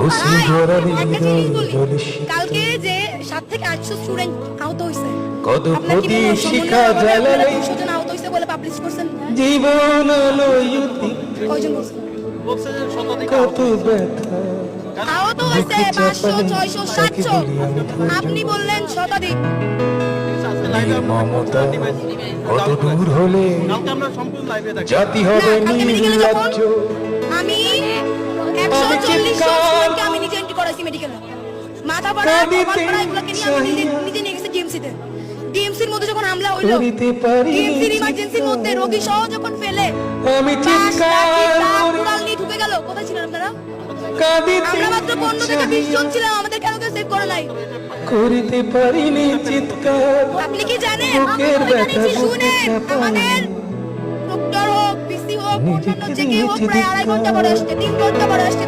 একটা জিনিস বলি, কালকে যে 7 থেকে 800 স্টুডেন্ট আহত হইছে, আপনার কি মনে হয় সমন্বয় 200 জন আহত হইছে বলে পাবলিশ করছেন? জীবন কয়জন বলছেন? কত ব্যথা আহত হইছে 500, 600, 700, আপনি বললেন শতাধিক। মমতা কত দূর হলে জাতি হবে নির্লজ্জ। আমি 140 জন স্টুডেন্টকে আমি নিজে এন্ট্রি করাইছি মেডিকেলে। মাথা পড়া এগুলোকে নিয়ে আমি নিজে নিয়ে গেছি ডিএমসিতে। ডিএমসির মধ্যে যখন হামলা হইলো, ডিএমসির ইমার্জেন্সির মধ্যে রোগী সহ যখন ফেলে আমি চিৎকার নিয়ে ঢুকে গেল। কোথায় ছিলেন আপনারা? আমরা মাত্র 15 থেকে 20 জন ছিলাম, আমাদের কেন কেউ সেভ করে নাই? করিতে পারিনি চিৎকার। আপনি কি জানেন শুনেন, আমাদের ডক্টর হোক, পিসি হোক, অন্যান্য যে কেউ হোক, প্রায় 2.5 ঘন্টা পরে আসছে, 3 ঘন্টা পরে আসছে।